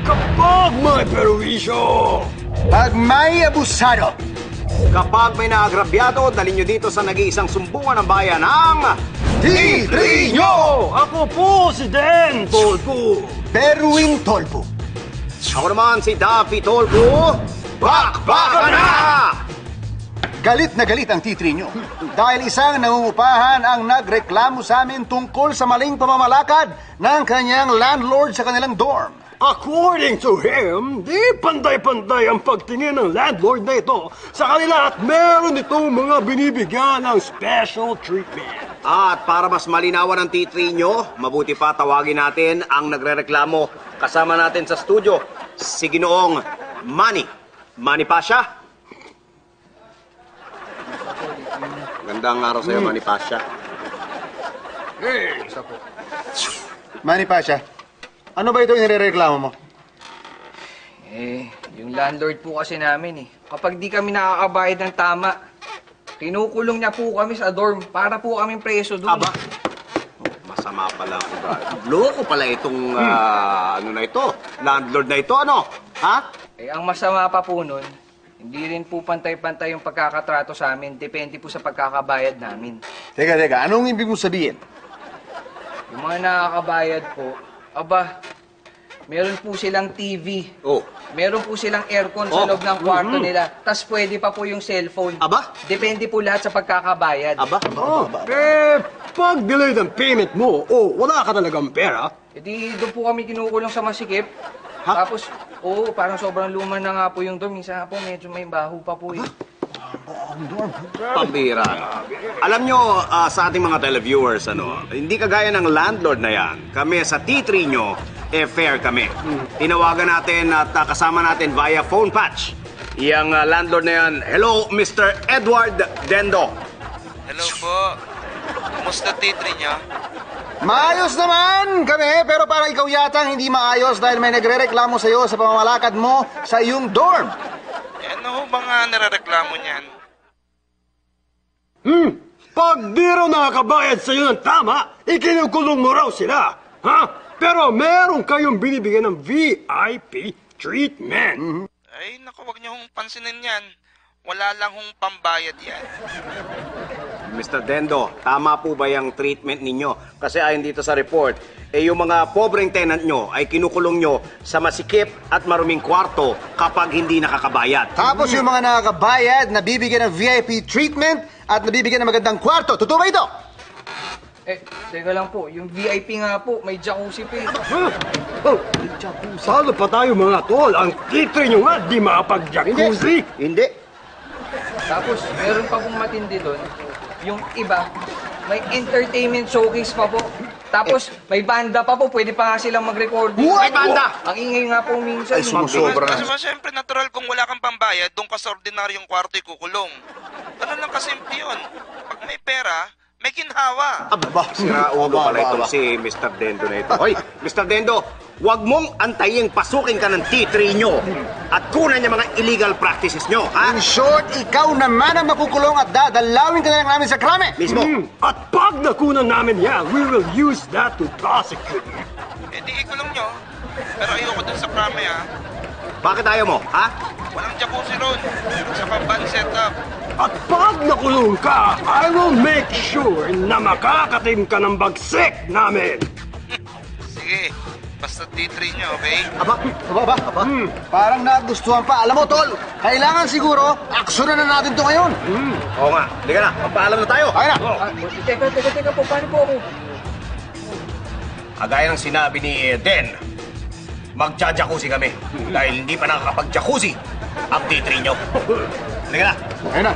Kapag may perwisyo! Pag may abusado! Kapag may naagrabyado, dalhin nyo dito sa nag-iisang sumbungan ng bayan ng... T3 Yo! Ako po si Dan Tolpo! Berwin Tolpo. Ako naman si Daffy Tolpo. Bakbaka na! Galit na galit ang T3 nyo. Dahil isang nangungupahan ang nagreklamo sa amin tungkol sa maling pamamalakad ng kanyang landlord sa kanilang dorm. According to him, di pantay-pantay ang pagtingin ng landlord na ito sa kanila at meron itong mga binibigyan ng special treatment. At para mas malinawan ang T3 nyo, mabuti pa tawagin natin ang nagrereklamo. Kasama natin sa studio, si Ginoong Manny. Manny Pasha? Gandang araw sa'yo, Manny Pasha. Hey! Manny Pasha, ano ba ito yung nirereklamo mo? Yung landlord po kasi namin kapag di kami nakakabayad ng tama, kinukulong niya po kami sa dorm para po kaming preso doon. Aba, masama pala. Loko pala itong, ano na ito, landlord na ito, ano? Ha? Ang masama pa po nun, hindi rin po pantay-pantay yung pagkakatrato sa amin. Depende po sa pagkakabayad namin. Teka, anong ibig mo sabihin? Yung mga nakakabayad po, meron po silang TV. Oh. Meron po silang aircon sa loob ng kwarto nila. Tas pwede pa po yung cellphone. Aba? Depende po lahat sa pagkakabayad. Aba? Pag delayed ang payment mo o wala ka talagang pera, Doon po kami kinukulong sa masikip. Ha? Tapos, parang sobrang luma na nga po yung dorm. Minsan nga po, medyo may baho pa po Pambira. Alam nyo, sa ating mga televiewers, hindi kagaya ng landlord na yan. Kami sa T3 nyo, fair kami. Tinawagan natin at kasama natin via phone patch. Yang landlord na yan, hello, Mr. Edward Dendo. Hello po. Kumusta T3 niyo? Maayos naman kami, pero parang ikaw yata hindi maayos dahil may nagrereklamo sa'yo sa pamamalakad mo sa iyong dorm. Ano ho ba nga narareklamo niyan? pag di raw nakakabayad sa'yo ng tama, ikinukulong mo raw sila. Ha? Pero meron kayong binibigyan ng VIP treatment. Ay, naku, wag niyo hong pansinin yan. Wala lang hong pambayad yan. Mr. Dendo, tama po ba yung treatment ninyo? Kasi ayon dito sa report, yung mga pobreng tenant nyo ay kinukulong nyo sa masikip at maruming kwarto kapag hindi nakakabayad. Tapos yung mga nakakabayad, nabibigyan ng VIP treatment at nabibigyan ng magandang kwarto. Totoo ba ito? Teka lang po. Yung VIP nga po, may jacuzzi pa Paano pa tayo mga tol? Ang T3 nyo nga, di makapag-jacuzzi. Hindi. Tapos, meron pa pong matindi doon. Yung iba, may entertainment showcase pa po. Tapos, may banda pa po. Pwede pa nga silang mag-recording. May banda! Ang ingay nga po minsan. Ay, sumusobra Kasi na. siyempre natural kung wala kang pambayad, doon ka sa ordinaryong kwarto ikukulong. Ganun lang kasimple yun. Pag may pera, may ginhawa. Aba, sira ulo pala itong si Mr. Dendo na ito. Hoy, Mr. Dendo, huwag mong antaying pasukin ka ng T3 nyo at kunan niya mga illegal practices nyo, ha? In short, ikaw naman ang makukulong at dadalawin ka na lang namin sa krame. Mismo. At pag nakunan namin yan, we will use that to prosecute you. Di ikulong nyo. Pero ayoko dun sa krame, ha? Bakit ayaw mo, ha? Walang jacuzzi ron. Sa pang setup. At pag nakulong ka, I will make sure na makakatim ka ng bagsik namin. Sige, basta T3 nyo, okay? Aba. Parang nagustuhan pa. Alam mo, Tol, kailangan siguro, aksyonan na natin to ngayon. Oo nga, hindi ka na, magpaalam na tayo. Kaya na. Teka po. Paano po ako? Kagaya ng sinabi ni Den, magja-jacuzzi kami dahil hindi pa nakakapag-jacuzzi ang T3 nyo. Hindi ka na. Kaya na.